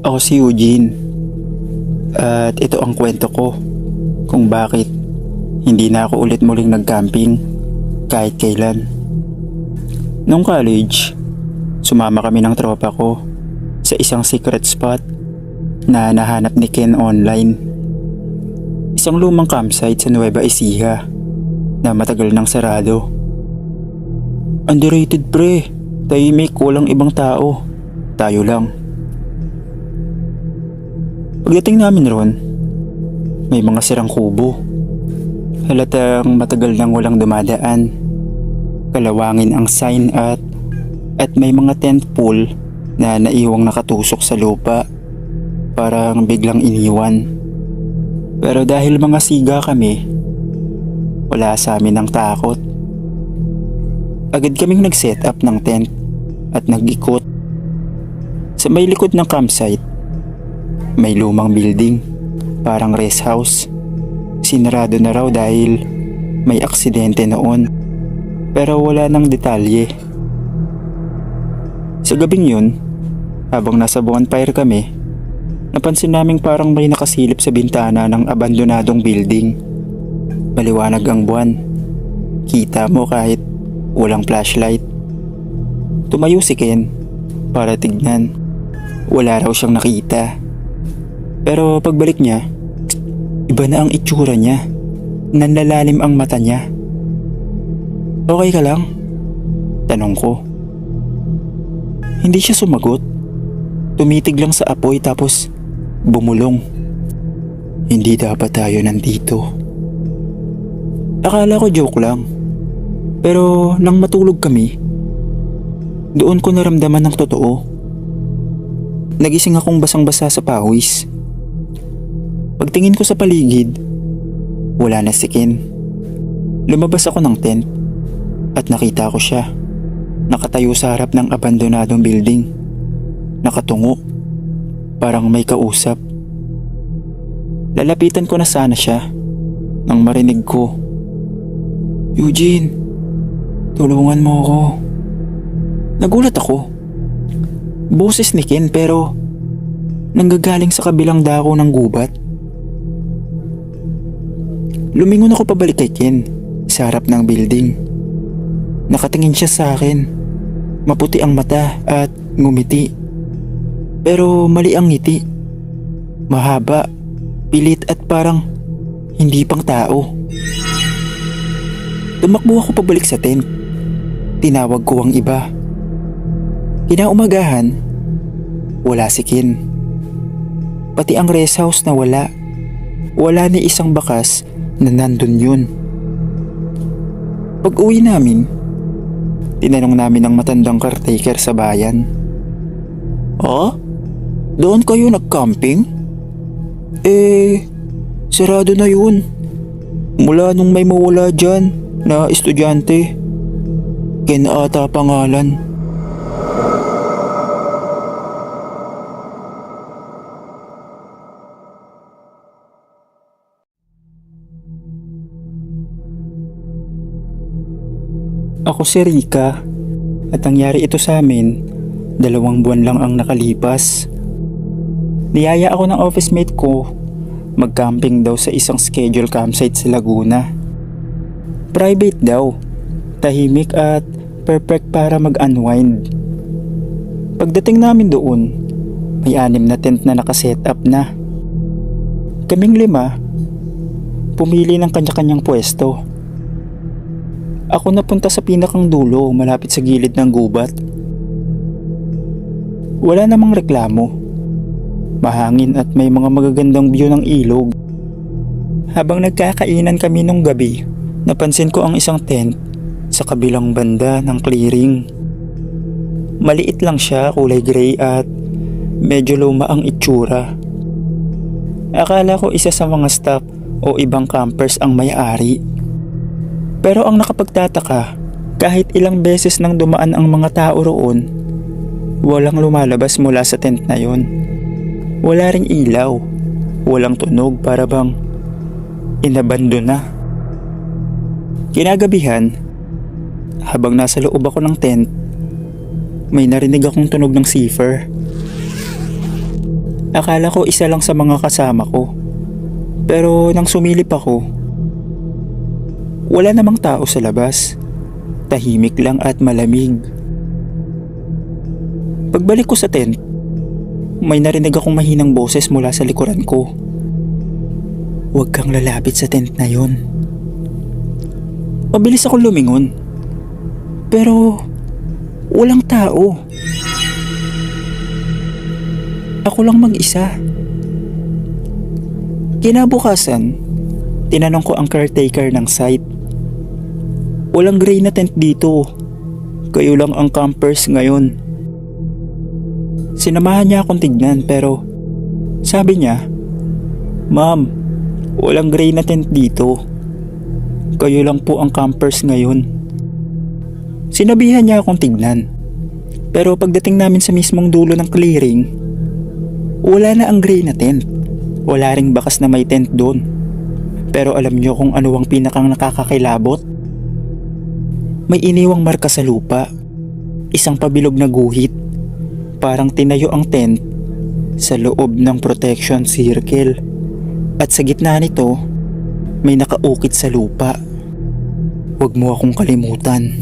Ako si Eugene at ito ang kwento ko kung bakit hindi na ako ulit muling nag-camping kahit kailan. Nung college, sumama kami ng tropa ko sa isang secret spot na nahanap ni Ken online. Isang lumang campsite sa Nueva Ecija na matagal nang sarado. Underrated pre, tahimik, walang ibang tao, tayo lang. Pagdating namin ron, may mga sirang kubo. Halatang matagal nang walang dumadaan. Kalawangin ang sign at may mga tent pole na naiwang nakatusok sa lupa. Parang biglang iniwan. Pero dahil mga siga kami, wala sa amin ang takot. Agad kaming nag-set up ng tent at nag-ikot. Sa may likod ng campsite, may lumang building, parang rest house. Sinarado na raw dahil may aksidente noon, pero wala nang detalye. Sa gabing yun, habang nasa bonfire kami, napansin naming parang may nakasilip sa bintana ng abandonadong building. Maliwanag ang buwan. Kita mo kahit walang flashlight. Tumayo si Ken para tignan. Wala raw siyang nakita. Pero pagbalik niya, iba na ang itsura niya. Nanlalalim ang mata niya. Okay ka lang? Tanong ko. Hindi siya sumagot. Tumitig lang sa apoy tapos bumulong. Hindi dapat tayo nandito. Akala ko joke lang. Pero nang matulog kami, doon ko naramdaman ng totoo. Nagising akong basang-basa sa pawis. Pagtingin ko sa paligid, wala na si Ken. Lumabas ako ng tent at nakita ko siya. Nakatayo sa harap ng abandonadong building. Nakatungo, parang may kausap. Lalapitan ko na sana siya nang marinig ko, "Eugene, tulungan mo ako." Nagulat ako. Boses ni Ken pero nanggagaling sa kabilang dako ng gubat. Lumingon ako pabalik kay Ken sa harap ng building. Nakatingin siya sa akin. Maputi ang mata at ngumiti. Pero mali ang ngiti. Mahaba, pilit at parang hindi pang tao. Tumakbo ako pabalik sa tent. Tinawag ko ang iba. Kinaumagahan, wala si Ken. Pati ang rest house na wala. Wala ni isang bakas na nandun yun. Pag uwi namin, tinanong namin ang matandang caretaker sa bayan. "Ah? Doon kayo nag-camping? Sarado na yun. Mula nung may mawala dyan na estudyante. Ken ata pangalan." Ako si Rika at nangyari ito sa amin 2 buwan lang ang nakalipas. Niyaya ako ng office mate ko mag-camping daw sa isang schedule campsite sa Laguna. Private daw, tahimik at perfect para mag-unwind. Pagdating namin doon, may 6 na tent na nakaset up na. Kaming 5, pumili ng kanya-kanyang pwesto. Ako napunta sa pinakang dulo malapit sa gilid ng gubat. Wala namang reklamo. Mahangin at may mga magagandang view ng ilog. Habang nagkakainan kami nung gabi, napansin ko ang isang tent sa kabilang banda ng clearing. Maliit lang siya, kulay gray at medyo luma ang itsura. Akala ko isa sa mga staff o ibang campers ang may-ari. Pero ang nakapagtataka, kahit ilang beses nang dumaan ang mga tao roon, walang lumalabas mula sa tent na yon. Wala ring ilaw, walang tunog, para bang inabandon na. Kinagabihan, habang nasa loob ako ng tent, may narinig akong tunog ng cipher. Akala ko isa lang sa mga kasama ko. Pero nang sumilip ako, wala namang tao sa labas. Tahimik lang at malamig. Pagbalik ko sa tent, may narinig akong mahinang boses mula sa likuran ko. Huwag kang lalapit sa tent na yon. Mabilis akong lumingon. Pero walang tao. Ako lang mag-isa. Kinabukasan, tinanong ko ang caretaker ng site. Walang gray na tent dito. Kayo lang ang campers ngayon. Sinamahan niya akong tignan pero sabi niya, Ma'am, walang gray na tent dito. Kayo lang po ang campers ngayon. Sinabihan niya akong tignan. Pero pagdating namin sa mismong dulo ng clearing, wala na ang gray na tent. Wala ring bakas na may tent doon. Pero alam niyo kung ano ang pinakang nakakakilabot? May iniwang marka sa lupa. Isang pabilog na guhit. Parang tinayo ang tent sa loob ng protection circle. At sa gitna nito, may nakaukit sa lupa. Huwag mo akong kalimutan.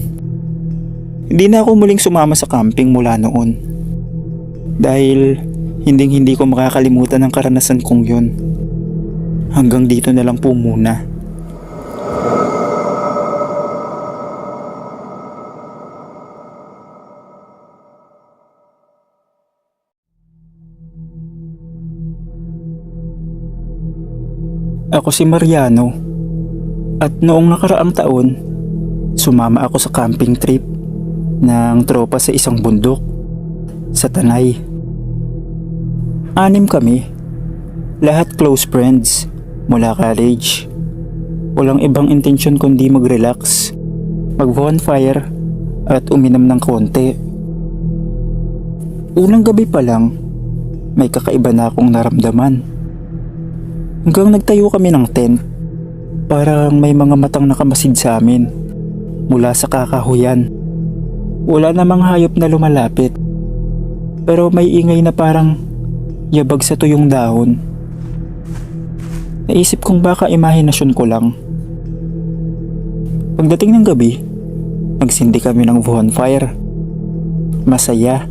Hindi na ako muling sumama sa camping mula noon. Dahil hindi ko makakalimutan ang karanasan kong yun. Hanggang dito na lang po muna. Ako si Mariano at noong nakaraang taon, sumama ako sa camping trip ng tropa sa isang bundok sa Tanay. 6 kami, lahat close friends mula college. Walang ibang intensyon kundi mag-relax, mag-bonfire at uminom ng konti. Unang gabi pa lang, may kakaiba na akong naramdaman. Hanggang nagtayo kami ng tent, parang may mga matang nakamasid sa amin mula sa kakahuyan. Wala namang hayop na lumalapit, pero may ingay na parang yabag sa tuyong dahon. Naisip kong baka imahinasyon ko lang. Pagdating ng gabi, nagsindi kami ng bonfire. Masaya,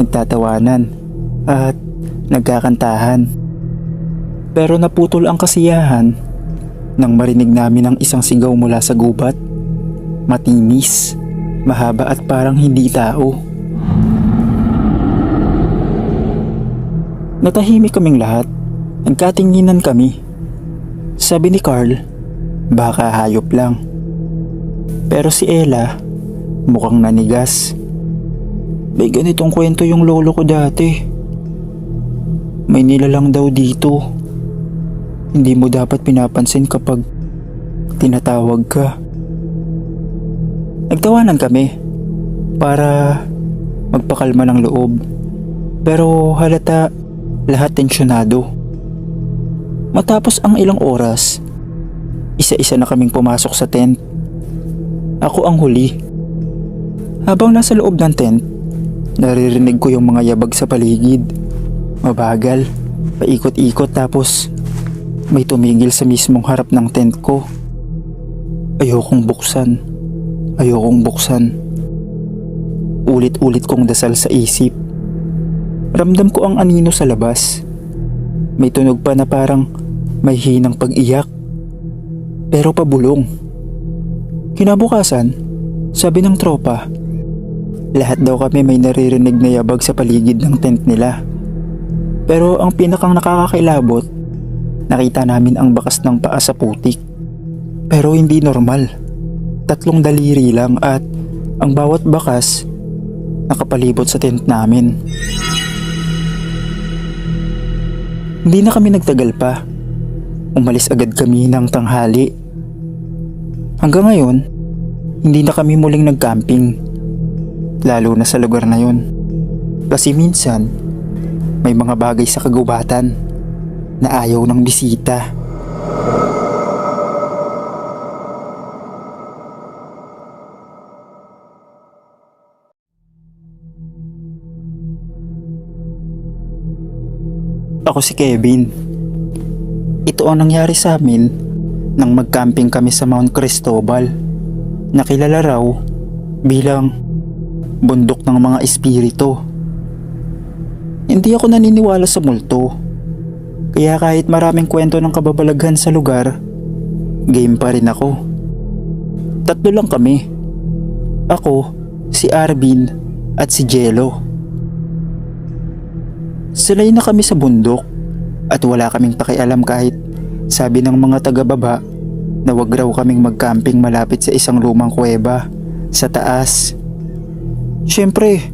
nagtatawanan, at nagkakantahan. Pero naputol ang kasiyahan nang marinig namin ang isang sigaw mula sa gubat. Matinis, mahaba at parang hindi tao. Natahimik kaming lahat. Nagkatinginan kami. Sabi ni Carl, baka hayop lang. Pero si Ella, mukhang nanigas. May ganitong kwento yung lolo ko dati. May nilalang daw dito. Hindi mo dapat pinapansin kapag tinatawag ka. Nagtawanan kami para magpakalma ng loob. Pero halata lahat tensyonado. Matapos ang ilang oras, isa-isa na kaming pumasok sa tent. Ako ang huli. Habang nasa loob ng tent, naririnig ko yung mga yabag sa paligid. Mabagal, paikot-ikot tapos may tumigil sa mismong harap ng tent ko. Ayokong buksan. Ulit-ulit kong dasal sa isip. Ramdam ko ang anino sa labas. May tunog pa na parang may hinang pag-iyak. Pero pabulong. Kinabukasan, sabi ng tropa, lahat daw kami may naririnig na yabag sa paligid ng tent nila. Pero ang pinakang nakakakilabot, nakita namin ang bakas ng paa sa putik. Pero hindi normal. 3 daliri lang at ang bawat bakas nakapalibot sa tent namin. Hindi na kami nagtagal pa. Umalis agad kami ng tanghali. Hanggang ngayon, hindi na kami muling nag-camping. Lalo na sa lugar na yun. Kasi minsan, may mga bagay sa kagubatan na ayaw ng bisita. Ako si Kevin. Ito ang nangyari sa amin nang mag-camping kami sa Mount Cristobal, na kilala raw bilang bundok ng mga espiritu. Hindi ako naniniwala sa multo, kaya kahit maraming kwento ng kababalaghan sa lugar, game pa rin ako. 3 lang kami. Ako, si Arvin at si Jello. Silay na kami sa bundok at wala kaming pakialam kahit sabi ng mga taga-baba na wag raw kaming mag-camping malapit sa isang lumang kuweba sa taas. Siyempre,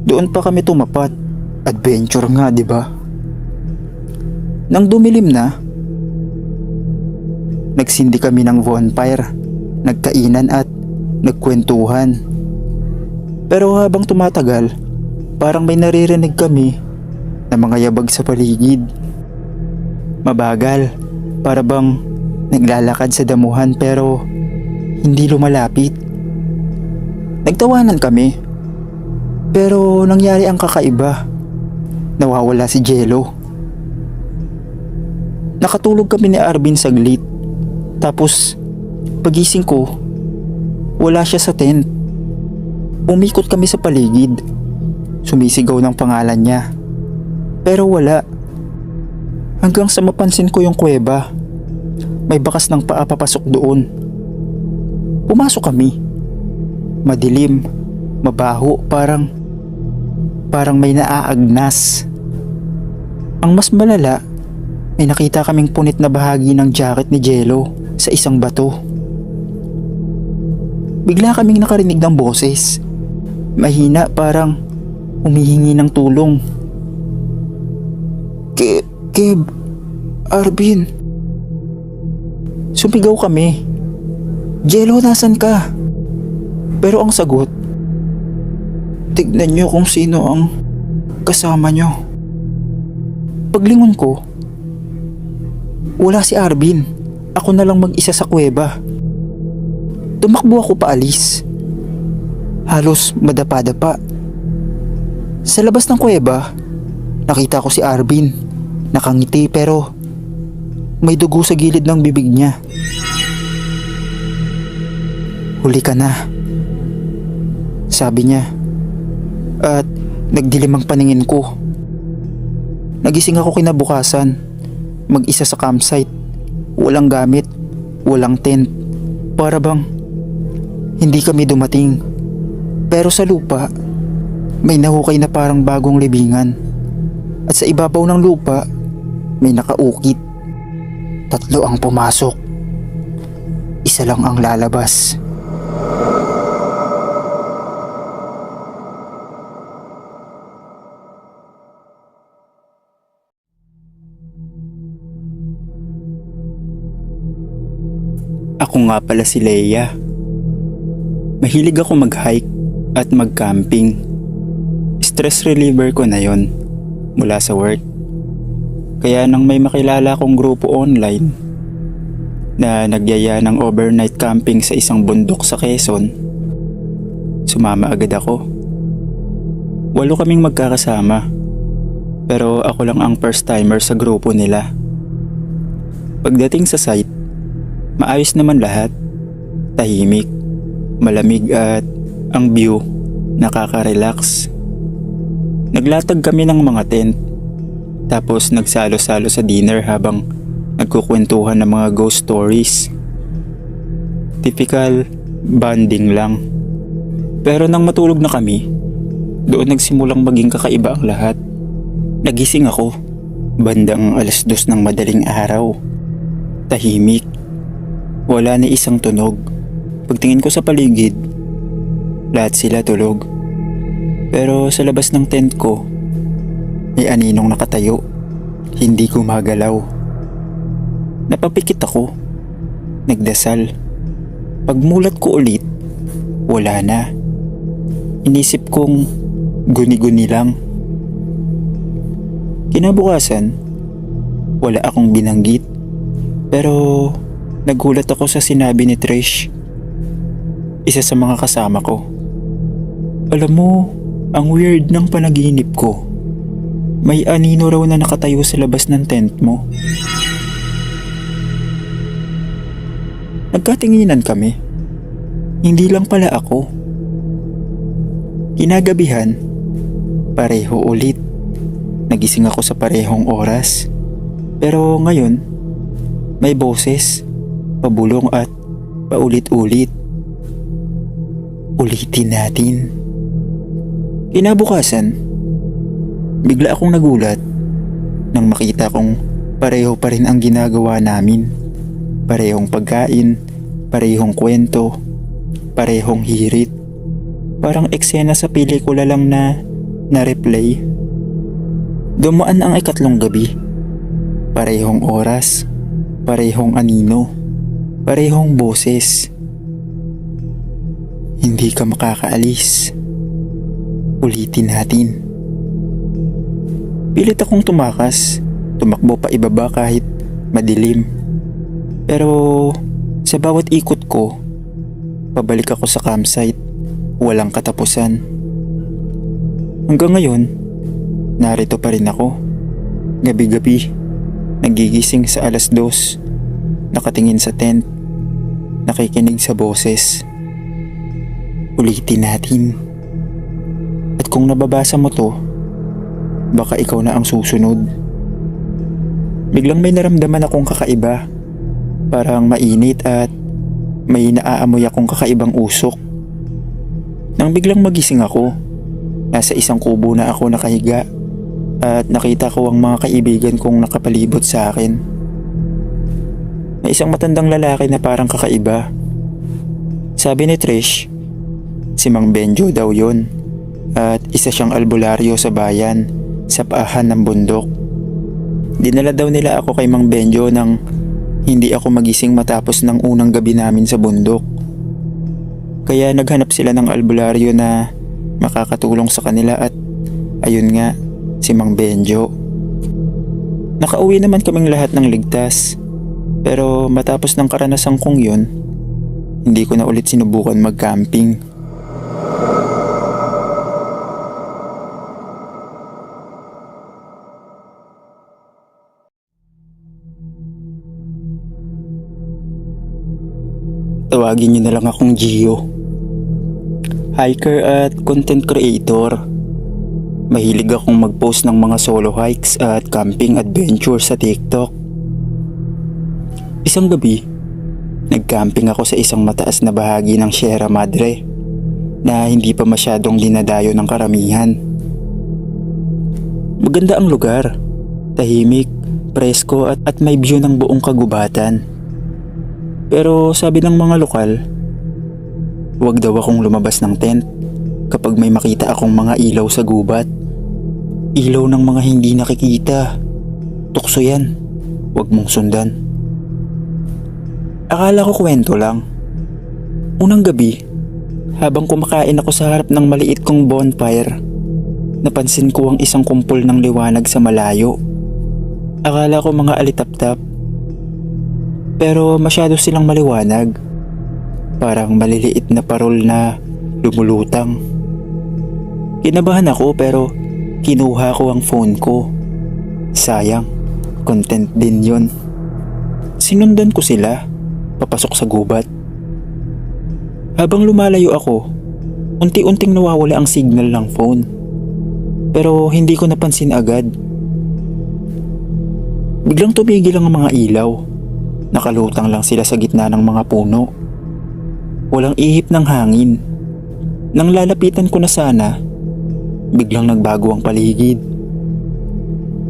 doon pa kami tumapat. Adventure nga, di ba? Nang dumilim na, nagsindi kami ng bonfire, nagkainan at nagkwentuhan. Pero habang tumatagal, parang may naririnig kami na mga yabag sa paligid. Mabagal, para bang naglalakad sa damuhan pero hindi lumalapit. Nagtawanan kami, pero nangyari ang kakaiba. Nawawala si Jello. Nakatulog kami ni Arvin saglit, tapos pagising ko, wala siya sa tent. Umikot kami sa paligid, sumisigaw ng pangalan niya, pero wala. Hanggang sa mapansin ko yung kuweba, may bakas ng paa papasok doon. Pumasok kami. Madilim, mabaho, parang may naaagnas. Ang mas malala, may nakita kaming punit na bahagi ng jacket ni Jello sa isang bato. Bigla kaming nakarinig ng boses. Mahina, parang humihingi ng tulong. Kev, Arvin. Sumigaw kami. Jello, nasan ka? Pero ang sagot, tignan nyo kung sino ang kasama nyo. Paglingon ko, wala si Arvin. Ako na lang mag-isa sa kuweba. Tumakbo ako paalis. Halos madapa-dapa. Sa labas ng kuweba, nakita ko si Arvin. Nakangiti pero may dugo sa gilid ng bibig niya. Huli ka na, sabi niya. At nagdilim ang paningin ko. Nagising ako kinabukasan, mag-isa sa campsite. Walang gamit, walang tent. Para bang hindi kami dumating. Pero sa lupa, may nahukay na parang bagong libingan. At sa ibabaw ng lupa, may nakaukit. 3 ang pumasok. Isa lang ang lalabas. Ako nga pala si Leia. Mahilig ako mag-hike at mag-camping. Stress reliever ko na yon mula sa work. Kaya nang may makilala kong grupo online na nagyaya ng overnight camping sa isang bundok sa Quezon, sumama agad ako. 8 kaming magkakasama, pero ako lang ang first timer sa grupo nila. Pagdating sa site, maayos naman lahat. Tahimik, malamig at ang view nakaka-relax. Naglatag kami ng mga tent, tapos nagsalo-salo sa dinner habang nagkukwentuhan ng mga ghost stories. Typical bonding lang. Pero nang matulog na kami, doon nagsimulang maging kakaiba ang lahat. Nagising ako, bandang 2:00 ng madaling araw. Tahimik. Wala ni isang tunog. Pagtingin ko sa paligid, lahat sila tulog. Pero sa labas ng tent ko, may aninong nakatayo, hindi gumagalaw. Napapikit ako, nagdasal. Pagmulat ko ulit, wala na. Inisip kong guni-guni lang. Kinabukasan, wala akong binanggit. Pero nagulat ako sa sinabi ni Trish, isa sa mga kasama ko. Alam mo, ang weird ng panaginip ko. May anino raw na nakatayo sa labas ng tent mo. Nagkatinginan kami. Hindi lang pala ako. Kinagabihan, pareho ulit. Nagising ako sa parehong oras. Pero ngayon, may boses, pabulong at paulit-ulit. Ulitin natin. Kinabukasan, bigla akong nagulat nang makita kong pareho pa rin ang ginagawa namin. Parehong pagkain, parehong kwento, parehong hirit. Parang eksena sa pelikula lang na na-replay. Dumaan ang ikatlong gabi. Parehong oras, parehong anino, parehong boses. Hindi ka makakaalis. Ulitin natin. Pilit akong tumakas, tumakbo pa ibaba kahit madilim. Pero sa bawat ikot ko, pabalik ako sa campsite, walang katapusan. Hanggang ngayon, narito pa rin ako. Gabi-gabi, nagigising sa 2:00, nakatingin sa tent, nakikinig sa boses. Ulitin natin. At kung nababasa mo to, baka ikaw na ang susunod. Biglang may naramdaman akong kakaiba. Parang mainit at may naaamoy akong kakaibang usok. Nang biglang magising ako, nasa isang kubo na ako nakahiga at nakita ko ang mga kaibigan kong nakapalibot sa akin. May isang matandang lalaki na parang kakaiba. Sabi ni Trish, si Mang Benjo daw yon, at isa siyang albularyo sa bayan sa paahan ng bundok. Dinala daw nila ako kay Mang Benjo nang hindi ako magising matapos ng unang gabi namin sa bundok. Kaya naghanap sila ng albularyo na makakatulong sa kanila at ayun nga, si Mang Benjo. Nakauwi naman kaming lahat ng ligtas, pero matapos ng karanasang kong yun, hindi ko na ulit sinubukan mag-camping. Tawagin niyo na lang akong Gio. Hiker at content creator. Mahilig akong mag-post ng mga solo hikes at camping adventure sa TikTok. Isang gabi, nag-camping ako sa isang mataas na bahagi ng Sierra Madre na hindi pa masyadong dinadayo ng karamihan. Maganda ang lugar, tahimik, presko at may view ng buong kagubatan. Pero sabi ng mga lokal, huwag daw akong lumabas ng tent kapag may makita akong mga ilaw sa gubat. Ilaw ng mga hindi nakikita. Tukso yan, huwag mong sundan. Akala ko kwento lang. Unang gabi, habang kumakain ako sa harap ng maliit kong bonfire, napansin ko ang isang kumpol ng liwanag sa malayo. Akala ko mga alitap-tap, pero masyado silang maliwanag. Parang maliliit na parol na lumulutang. Kinabahan ako pero kinuha ko ang phone ko. Sayang, content din yun. Sinundan ko sila, papasok sa gubat. Habang lumalayo ako, unti-unting nawawala ang signal ng phone. Pero hindi ko napansin agad. Biglang tumigil ang mga ilaw. Nakalutang lang sila sa gitna ng mga puno. Walang ihip ng hangin. Nang lalapitan ko na sana, biglang nagbago ang paligid.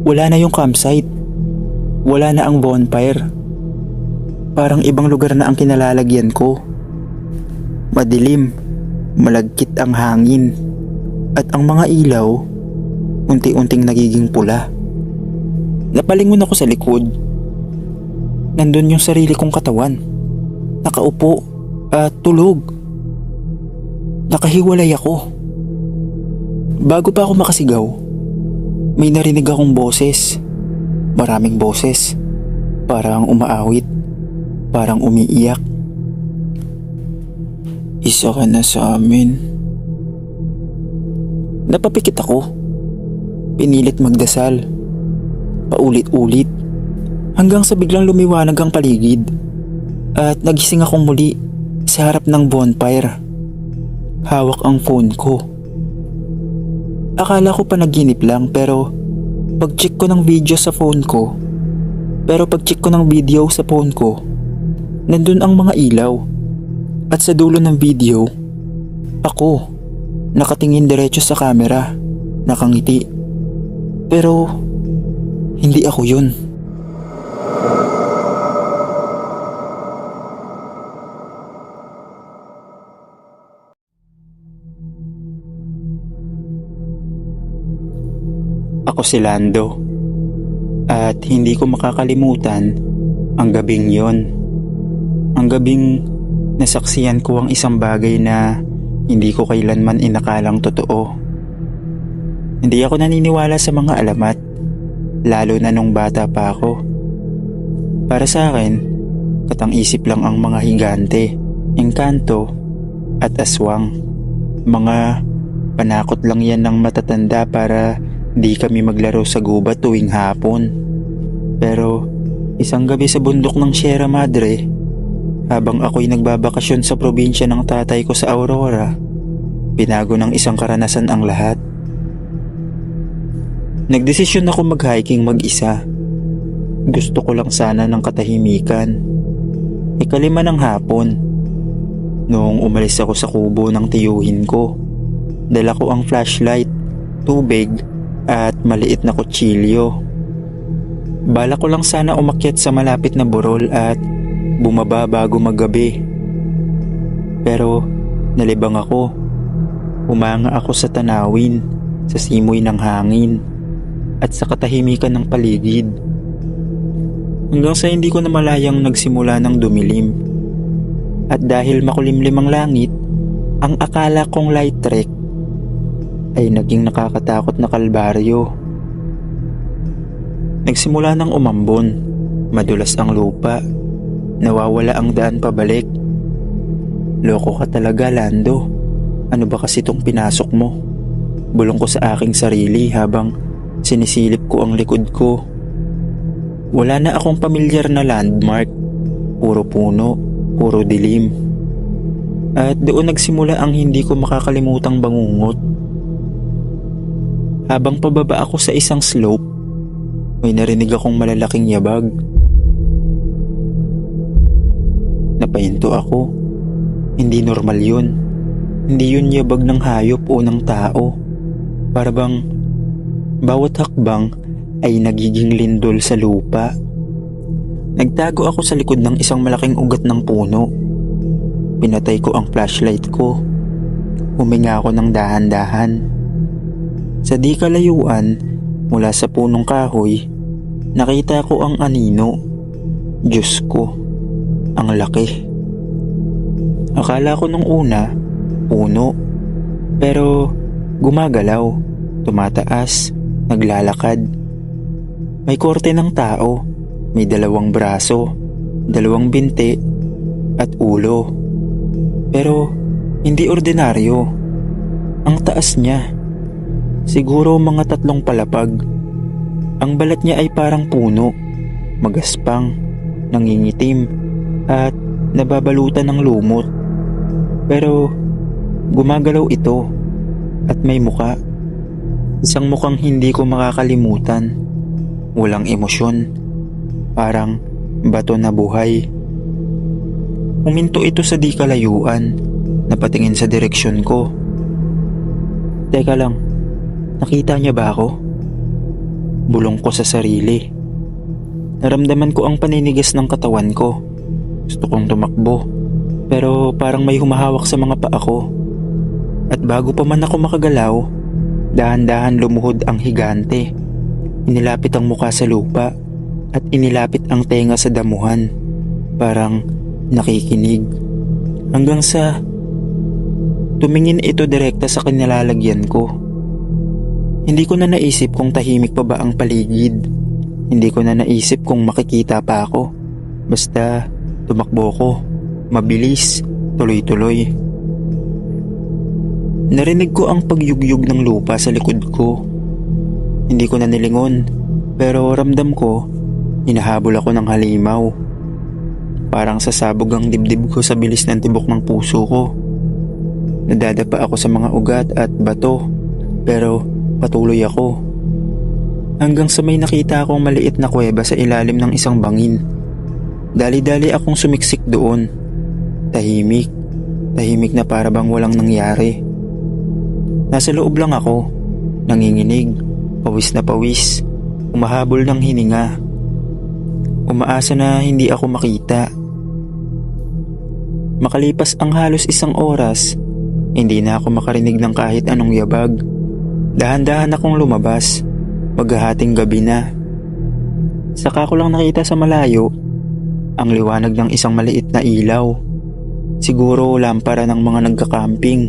Wala na yung campsite. Wala na ang bonfire. Parang ibang lugar na ang kinalalagyan ko. Madilim, malagkit ang hangin, at ang mga ilaw unti-unting nagiging pula. Napalingon ako sa likod. Nandun yung sarili kong katawan. Nakaupo at tulog. Nakahiwalay ako. Bago pa ako makasigaw, may narinig akong boses. Maraming boses. Parang umaawit. Parang umiiyak. Isa ka na sa amin. Napapikit ako. pinilit magdasal. Paulit-ulit. Hanggang sa biglang lumiwanag ang paligid. At nagising akong muli sa harap ng bonfire. Hawak ang phone ko. Akala ko panaginip lang pero pag-check ko ng video sa phone ko nandun ang mga ilaw. At sa dulo ng video, ako, nakatingin diretso sa camera, nakangiti. Pero hindi ako yun. Ako si Lando. At hindi ko makakalimutan ang gabing yon. Ang gabing nasaksiyan ko ang isang bagay na hindi ko kailanman inakalang totoo. Hindi ako naniniwala sa mga alamat, lalo na nung bata pa ako. Para sa akin, katang-isip lang ang mga higante, engkanto at aswang. Mga panakot lang yan ng matatanda para di kami maglaro sa gubat tuwing hapon. Pero isang gabi sa bundok ng Sierra Madre, habang ako'y nagbabakasyon sa probinsya ng tatay ko sa Aurora, binago ng isang karanasan ang lahat. Nagdesisyon ako mag-hiking mag-isa. Gusto ko lang sana ng katahimikan. Ikalima ng hapon, noong umalis ako sa kubo ng tiyuhin ko, dala ko ang flashlight, tubig at maliit na kutsilyo. Bala ko lang sana umakyat sa malapit na burol at bumaba bago maggabi. Pero nalibang ako. Humanga ako sa tanawin, sa simoy ng hangin at sa katahimikan ng paligid. Hanggang sa hindi ko namalayang nagsimula ng dumilim. At dahil makulimlim ang langit, ang akala kong light trek ay naging nakakatakot na kalbaryo. Nagsimula ng umambon, madulas ang lupa, nawawala ang daan pabalik. Loko ka talaga, Lando. Ano ba kasi itong pinasok mo? Bulong ko sa aking sarili habang sinisilip ko ang likod ko. Wala na akong pamilyar na landmark. Puro puno, puro dilim. At doon nagsimula ang hindi ko makakalimutang bangungot. Habang pababa ako sa isang slope, may narinig akong malalaking yabag. Napahinto ako. Hindi normal yun. Hindi yun yabag ng hayop o ng tao. Para bang bawat hakbang ay nagiging lindol sa lupa. Nagtago ako sa likod ng isang malaking ugat ng puno. Pinatay ko ang flashlight ko. Huminga ako ng dahan-dahan. Sa di kalayuan, mula sa punong kahoy, nakita ko ang anino. Diyos ko, ang laki. Akala ko nung una, puno. Pero gumagalaw, tumataas, naglalakad. May korte ng tao, may dalawang braso, dalawang binti, at ulo. Pero hindi ordinaryo. Ang taas niya. Siguro mga 3 palapag. Ang balat niya ay parang puno, magaspang, nangingitim, at nababalutan ng lumot. Pero gumagalaw ito at may muka. Isang mukhang hindi ko makakalimutan. Walang emosyon, parang bato na buhay. Huminto ito sa di kalayuan, napatingin sa direksyon ko. Teka lang, nakita niya ba ako? Bulong ko sa sarili. Naramdaman ko ang paninigas ng katawan ko. Gusto kong tumakbo, pero parang may humahawak sa mga paa ko. At bago pa man ako makagalaw, dahan-dahan lumuhod ang higante. Inilapit ang muka sa lupa at inilapit ang tenga sa damuhan. Parang nakikinig. Hanggang sa tumingin ito direkta sa kinalalagyan ko. Hindi ko na naisip kung tahimik pa ba ang paligid. Hindi ko na naisip kung makikita pa ako. Basta tumakbo ko. Mabilis, tuloy-tuloy. Narinig ko ang pagyugyug ng lupa sa likod ko. Hindi ko na nilingon, pero ramdam ko, hinahabol ako ng halimaw. Parang sasabog ang dibdib ko sa bilis ng tibok ng puso ko. Nadadapa ako sa mga ugat at bato, pero patuloy ako. Hanggang sa may nakita akong maliit na kuweba sa ilalim ng isang bangin. Dali-dali akong sumiksik doon. Tahimik. Tahimik na para bang walang nangyari. Nasa loob lang ako, nanginginig, pawis na pawis, umahabol ng hininga. Umaasa na hindi ako makita. Makalipas ang halos isang oras, hindi na ako makarinig ng kahit anong yabag. Dahan-dahan akong lumabas, maghahating gabi na. Saka ko lang nakita sa malayo, ang liwanag ng isang maliit na ilaw. Siguro lampara ng mga nagka-camping.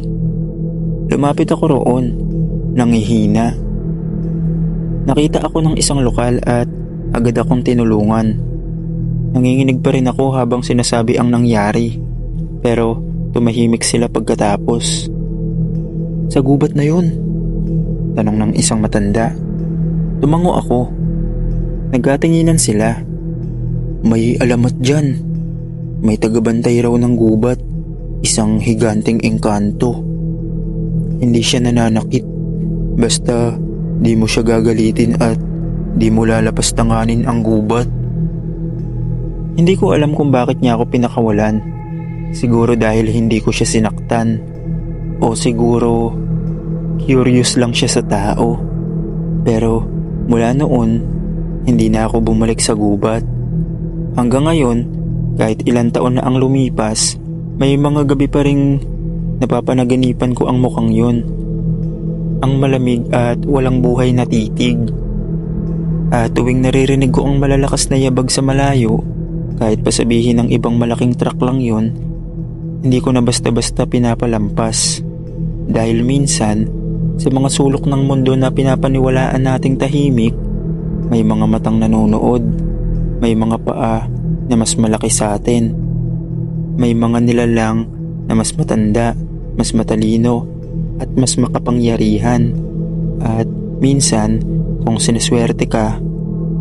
Lumapit ako roon, nangihina. Nakita ako ng isang lokal at agad akong tinulungan. Nanginginig pa rin ako habang sinasabi ang nangyari, pero tumahimik sila pagkatapos. Sa gubat na yun? Tanong ng isang matanda. Tumango ako. Nagkatinginan sila. May alamat dyan. May tagabantay raw ng gubat. Isang higanting engkanto. Hindi siya nananakit. Basta di mo siya gagalitin at di mo lalapastanganin ang gubat. Hindi ko alam kung bakit niya ako pinakawalan. Siguro dahil hindi ko siya sinaktan. O siguro curious lang siya sa tao. Pero mula noon, hindi na ako bumalik sa gubat. Hanggang ngayon, kahit ilang taon na ang lumipas, may mga gabi pa ring napapanaganipan ko ang mukhang yun. Ang malamig at walang buhay na titig. At tuwing naririnig ko ang malalakas na yabag sa malayo, kahit pa sabihin ng ibang malaking truck lang yun, hindi ko na basta-basta pinapalampas. Dahil minsan, sa mga sulok ng mundo na pinapaniwalaan nating tahimik, may mga matang nanonood, may mga paa na mas malaki sa atin, may mga nilalang na mas matanda, mas matalino, at mas makapangyarihan. At minsan, kung sinaswerte ka,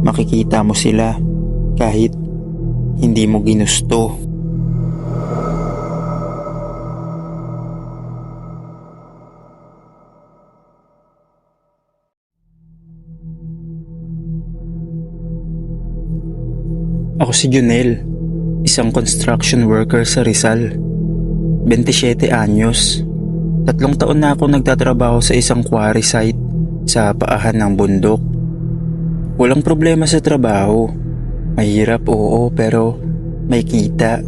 makikita mo sila kahit hindi mo ginusto. Ako si Junel, isang construction worker sa Rizal. 27 anyos. 3 taon na ako nagtatrabaho sa isang quarry site sa paahan ng bundok. Walang problema sa trabaho. Mahirap, oo, pero may kita.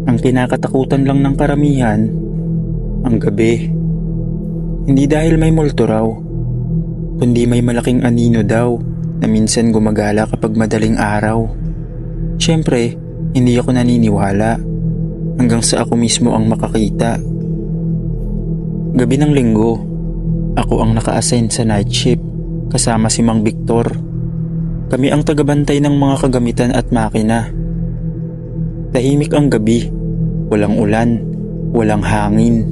Ang kinakatakutan lang ng karamihan, ang gabi. Hindi dahil may multo raw, kundi may malaking anino daw na minsan gumagala kapag madaling araw. Siyempre, hindi ako naniniwala hanggang sa ako mismo ang makakita. Gabi ng linggo, ako ang naka-assign sa night shift kasama si Mang Victor. Kami ang tagabantay ng mga kagamitan at makina. Tahimik ang gabi, walang ulan, walang hangin.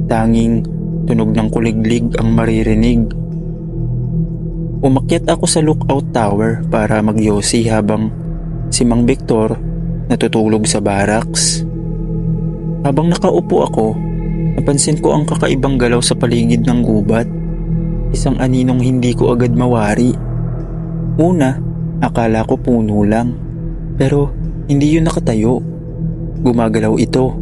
Tanging tunog ng kuliglig ang maririnig. Umakyat ako sa lookout tower para magyosi habang si Mang Victor natutulog sa barracks. Habang nakaupo ako, napansin ko ang kakaibang galaw sa paligid ng gubat. Isang aninong hindi ko agad mawari. Una, akala ko puno lang. Pero hindi yun nakatayo. Gumagalaw ito.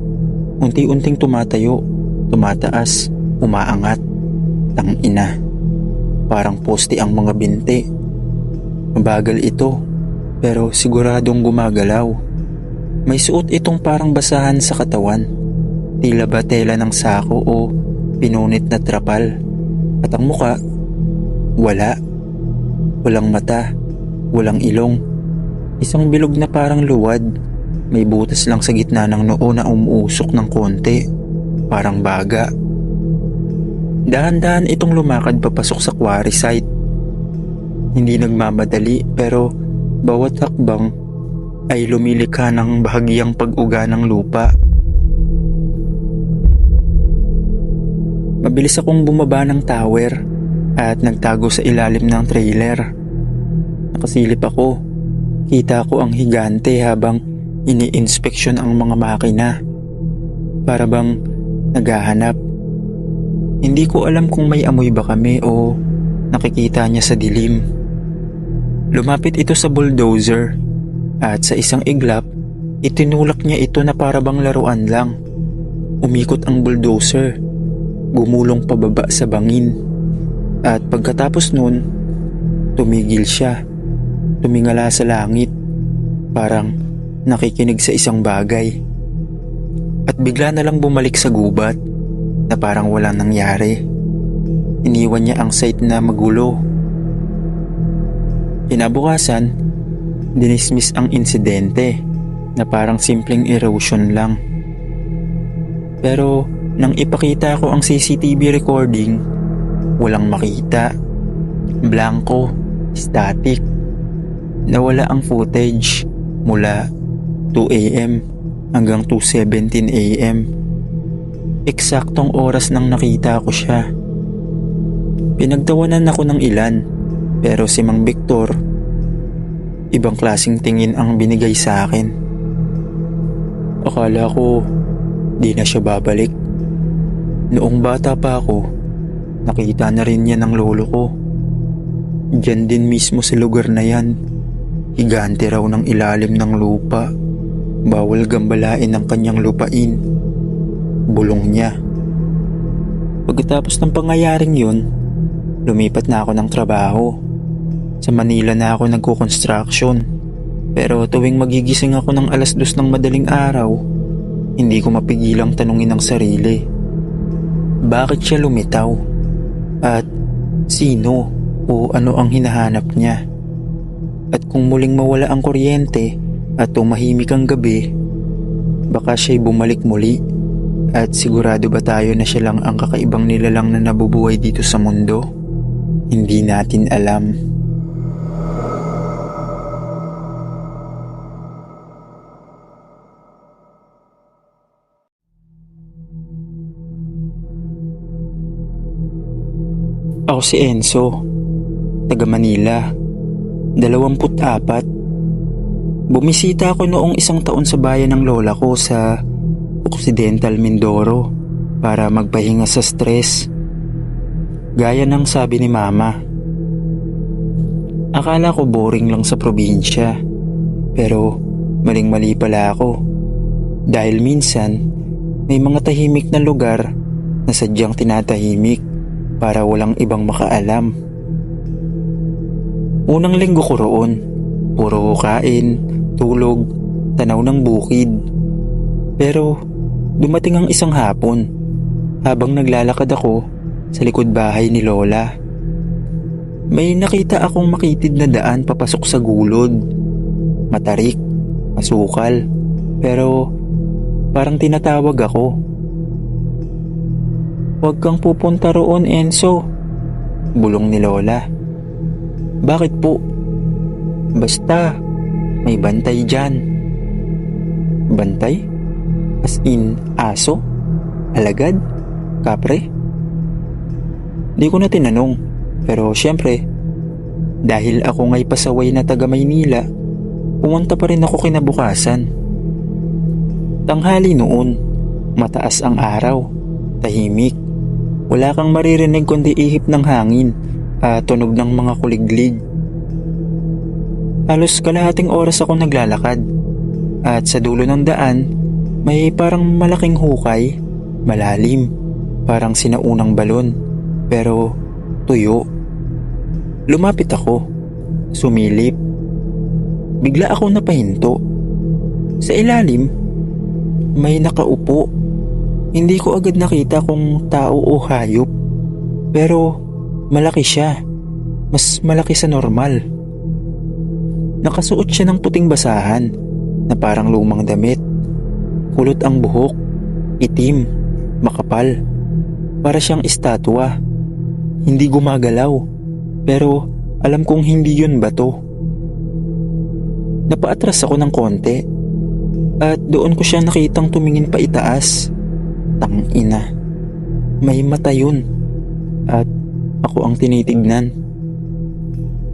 Unti-unting tumatayo, tumataas, umaangat. Tangina. Parang poste ang mga binti. Mabagal ito, pero siguradong gumagalaw. May suot itong parang basahan sa katawan. Tila ba tela ng sako o pinunit na trapal. At ang muka, wala. Walang mata, walang ilong. Isang bilog na parang luwad. May butas lang sa gitna ng noo na umuusok ng konti. Parang baga. Dahan-dahan itong lumakad papasok sa quarry site. Hindi nagmamadali pero bawat hakbang ay lumilikha ng bahagyang pag-uga ng lupa. Mabilis akong bumaba ng tower. at nagtago sa ilalim ng trailer. Nakasilip ako. Kita ko ang higante habang ini-inspeksyon ang mga makina. Para bang naghahanap. Hindi ko alam kung may amoy ba kami o nakikita niya sa dilim. Lumapit ito sa bulldozer at sa isang iglap, itinulak niya ito na para bang laruan lang. Umikot ang bulldozer, gumulong pababa sa bangin. At pagkatapos nun, tumigil siya. Tumingala sa langit, parang nakikinig sa isang bagay. At bigla na lang bumalik sa gubat na parang walang nangyari. Iniwan niya ang site na magulo. Kinabukasan, dinismiss ang insidente na parang simpleng erosion lang. Pero nang ipakita ko ang CCTV recording, walang makita. Blanco, static. Nawala ang footage mula 2 AM hanggang 2:17 AM. Eksaktong oras nang nakita ko siya. Pinagtawanan ako ng ilan, pero si Mang Victor, ibang klaseng tingin ang binigay sa akin. Akala ko di na siya babalik. Noong bata pa ako, nakita na rin niya ng lolo ko. Diyan din mismo sa lugar na yan. Higante raw ng ilalim ng lupa. Bawal gambalain ang kanyang lupain. Bulong niya. Pagkatapos ng pangyayaring yun, lumipat na ako ng trabaho. Sa Manila na ako nagko-construction. Pero tuwing magigising ako ng 2:00 ng madaling araw, hindi ko mapigilang tanungin ang sarili. Bakit siya lumitaw? At sino o ano ang hinahanap niya? At kung muling mawala ang kuryente at tumahimik ang gabi, baka siya'y bumalik muli. At sigurado ba tayo na siya lang ang kakaibang nilalang na nabubuhay dito sa mundo? Hindi natin alam. Ako si Enzo, taga Manila, 24. Bumisita ako noong 1 taon sa bayan ng lola ko sa Occidental Mindoro para magpahinga sa stress. Gaya ng sabi ni mama. Akala ko boring lang sa probinsya, pero maling-mali pala ako. Dahil minsan, may mga tahimik na lugar na sadyang tinatahimik para walang ibang makaalam. Unang linggo ko roon, puro kain, tulog, tanaw ng bukid. Pero dumating ang isang hapon habang naglalakad ako sa likod bahay ni Lola. May nakita akong makitid na daan papasok sa gulod. Matarik, masukal, pero parang tinatawag ako. "Huwag kang pupunta roon, Enzo," bulong ni Lola. "Bakit po?" "Basta, may bantay dyan." "Bantay? As in, aso? Alagad? Kapre?" Di ko na tinanong, pero syempre, dahil ako nga'y pasaway na taga Maynila, pumunta pa rin ako kinabukasan. Tanghali noon, mataas ang araw, tahimik. Wala kang maririnig kundi ihip ng hangin at tunog ng mga kuliglig. Halos kalahating oras ako naglalakad at sa dulo ng daan may parang malaking hukay, malalim, parang sinaunang balon, pero tuyo. Lumapit ako, sumilip. Bigla ako napahinto. Sa ilalim, may nakaupo. Hindi ko agad nakita kung tao o hayop, pero malaki siya, mas malaki sa normal. Nakasuot siya ng puting basahan na parang lumang damit. Kulot ang buhok, itim, makapal, para siyang estatwa. Hindi gumagalaw, pero alam kong hindi yun bato. Napaatras ako ng konti at doon ko siya nakitang tumingin pa itaas. Tangina, may mata yun at Ako ang tinitignan.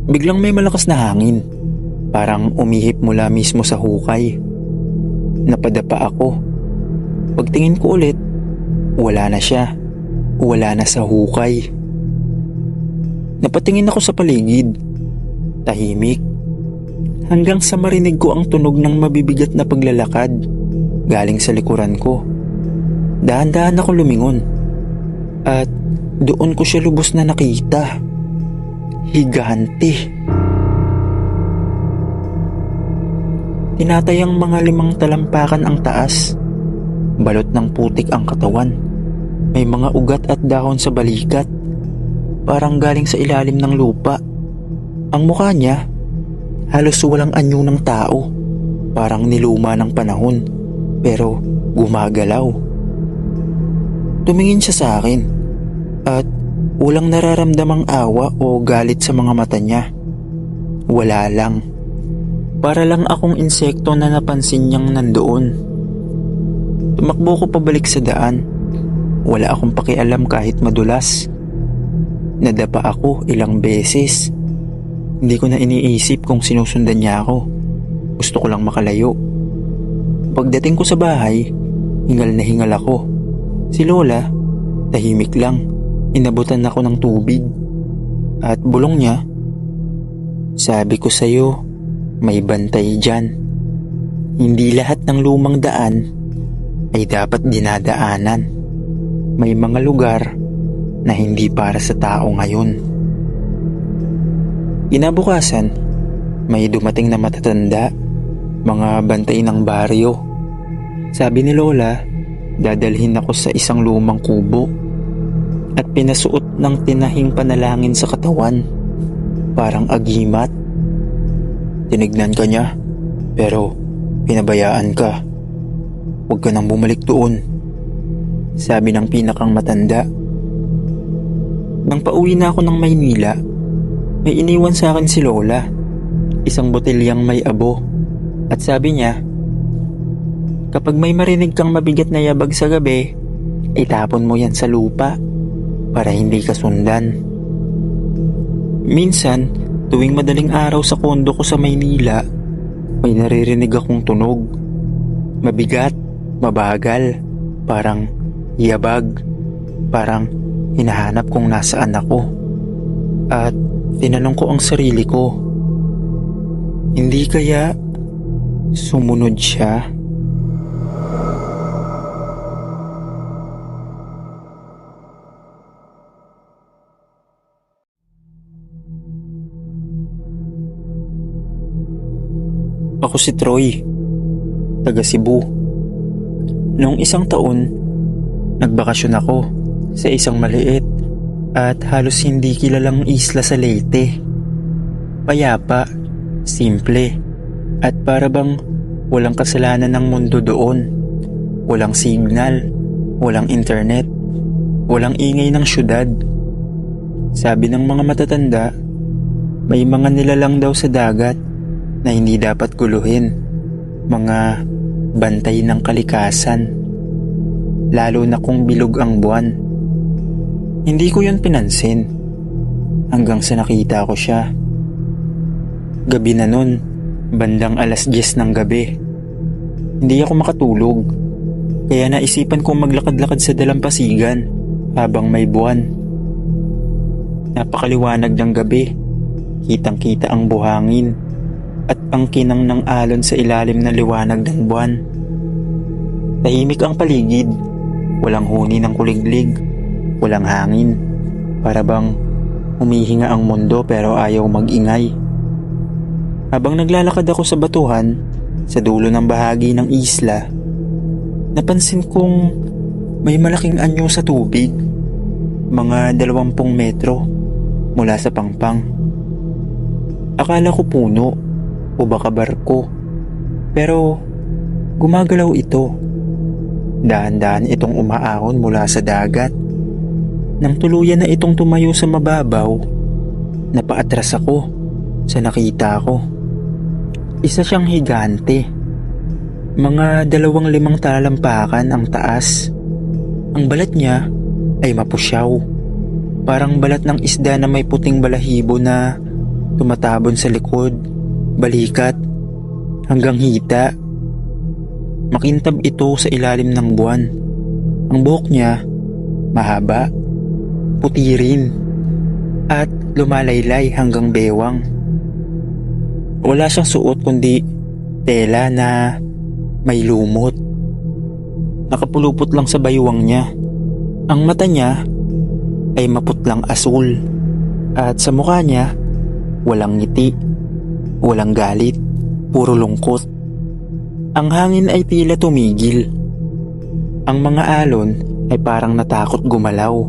Biglang may malakas na hangin. Parang umihip mula mismo sa hukay. Napadapa ako. Pagtingin ko ulit, wala na siya. Wala na sa hukay. Napatingin ako sa paligid. Tahimik. Hanggang sa marinig ko ang tunog ng mabibigat na paglalakad galing sa likuran ko. Dahan-dahan ako lumingon. At doon ko siya lubos na nakita. Higante. Tinatayang mga 5 talampakan ang taas. Balot ng putik ang katawan. May mga ugat at dahon sa balikat. Parang galing sa ilalim ng lupa. Ang mukha niya, halos walang anyo ng tao. Parang niluma ng panahon, pero gumagalaw. Tumingin siya sa akin at walang nararamdamang awa o galit sa mga mata niya. Wala lang. Para lang akong insekto na napansin niyang nandoon. Tumakbo ko pabalik sa daan. Wala akong pakialam kahit madulas. Nadapa ako ilang beses. Hindi ko na iniisip kung sinusundan niya ako. Gusto ko lang makalayo. Pagdating ko sa bahay, hingal na hingal ako. Si Lola, tahimik lang. Inabutan ako ng tubig. At bulong niya, "Sabi ko sa'yo, may bantay dyan. Hindi lahat ng lumang daan ay dapat dinadaanan. May mga lugar na hindi para sa tao ngayon." Kinabukasan, may dumating na matatanda, mga bantay ng baryo. Sabi ni Lola, dadalhin ako sa isang lumang kubo at pinasuot ng tinahing panalangin sa katawan. Parang agimat. Tinignan ka niya, pero pinabayaan ka. Huwag ka nang bumalik doon, sabi ng pinakang matanda. Nang pauwi na ako ng Maynila, may iniwan sa akin si Lola, isang botelyang may abo. At sabi niya, kapag may marinig kang mabigat na yabag sa gabi, itapon mo yan sa lupa para hindi ka sundan. Minsan, tuwing madaling araw sa kondo ko sa Maynila, may naririnig akong tunog. Mabigat, mabagal, parang yabag, parang hinahanap kung nasaan ako. At tinanong ko ang sarili ko, hindi kaya sumunod siya? Ako si Troy, taga Cebu. Noong isang taon, nagbakasyon ako sa isang maliit at halos hindi kilalang isla sa Leyte. Payapa, simple, at para bang walang kasalanan ng mundo doon. Walang signal, walang internet, walang ingay ng syudad. Sabi ng mga matatanda, may mga nilalang daw sa dagat na hindi dapat guluhin, mga bantay ng kalikasan, lalo na kung bilog ang buwan. Hindi ko yun pinansin hanggang sa nakita ko siya. Gabi na nun, bandang 10:00 ng gabi. Hindi ako makatulog, kaya naisipan kong maglakad-lakad sa dalampasigan habang may buwan. Napakaliwanag ng gabi, kitang-kita ang buhangin at ang kinang ng alon sa ilalim ng liwanag ng buwan. Tahimik ang paligid, walang huni ng kuliglig, walang hangin. Para bang humihinga ang mundo pero ayaw mag-ingay. Habang naglalakad ako sa batuhan, sa dulo ng bahagi ng isla, napansin kong may malaking anyo sa tubig, mga 20 metro mula sa pangpang. Akala ko puno o baka barko, pero gumagalaw ito. Dahan-dahan itong umaahon mula sa dagat. Nang tuluyan na itong tumayo sa mababaw, napaatras ako sa nakita ko. Isa siyang higante. Mga 25 talampakan ang taas. Ang balat niya ay mapusyaw. Parang balat ng isda na may puting balahibo na tumatabon sa likod, balikat, hanggang hita. Makintab ito sa ilalim ng buwan. Ang buhok niya, mahaba, puti rin, at lumalaylay hanggang bewang. Wala siyang suot kundi tela na may lumot. Nakapulupot lang sa baywang niya. Ang mata niya ay maputlang asul, at sa mukha niya walang ngiti, walang galit, puro lungkot. Ang hangin ay tila tumigil. Ang mga alon ay parang natakot gumalaw.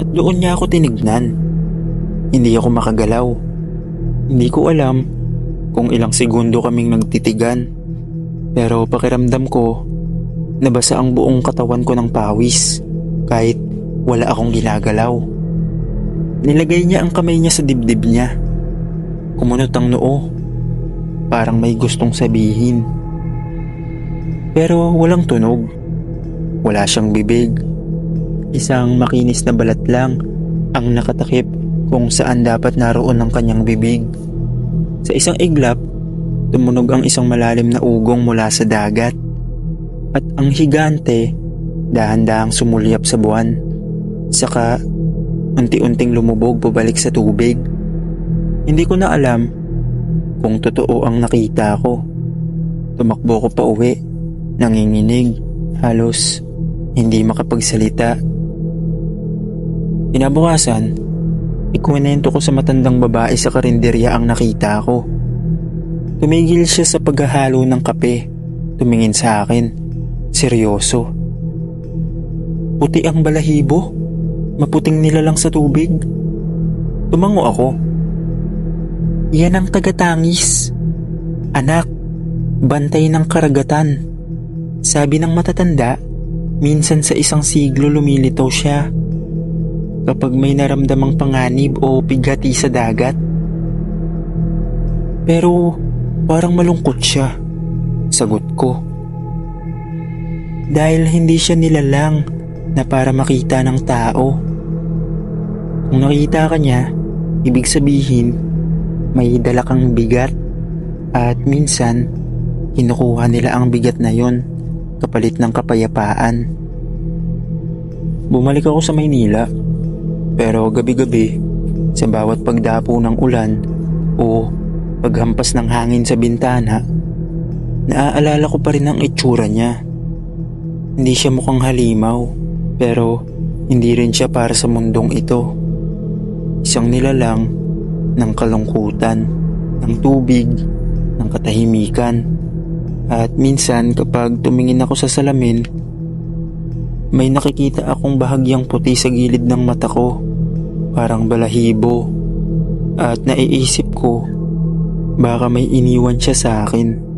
At doon niya ako tinignan. Hindi ako makagalaw. Hindi ko alam kung ilang segundo kaming nagtitigan. Pero pakiramdam ko, nabasa ang buong katawan ko ng pawis kahit wala akong ginagalaw. Nilagay niya ang kamay niya sa dibdib niya. Kumunot ang noo. Parang may gustong sabihin. Pero walang tunog. Wala siyang bibig. Isang makinis na balat lang ang nakatakip kung saan dapat naroon ang kanyang bibig. Sa isang iglap, tumunog ang isang malalim na ugong mula sa dagat. At ang higante, dahan-dahang sumulyap sa buwan. Saka, unti-unting lumubog pabalik sa tubig. Hindi ko na alam kung totoo ang nakita ko. Tumakbo ko pa uwi, nanginginig, halos hindi makapagsalita. Kinabukasan, ikwento ko sa matandang babae sa karinderya ang nakita ko. Tumigil siya sa paghahalo ng kape, tumingin sa akin, seryoso. Puti ang balahibo, maputing nilalang sa tubig. Tumango ako. Yan ang tagatangis. Anak, bantay ng karagatan. Sabi ng matatanda, minsan sa isang siglo lumilitaw siya kapag may naramdamang panganib o pighati sa dagat. Pero parang malungkot siya, sagot ko. Dahil hindi siya nilalang na para makita ng tao. Kung nakita ka niya, ibig sabihin may dala kang bigat, at minsan kinukuha nila ang bigat na yon kapalit ng kapayapaan. Bumalik ako sa Maynila, pero gabi-gabi sa bawat pagdapo ng ulan o paghampas ng hangin sa bintana, naaalala ko pa rin ang itsura niya. Hindi siya mukhang halimaw, pero hindi rin siya para sa mundong ito. Isang nilalang ng kalungkutan, ng tubig, ng katahimikan. At minsan kapag tumingin ako sa salamin, may nakikita akong bahagyang puti sa gilid ng mata ko, parang balahibo. At naiisip ko, baka may iniwan siya sa akin.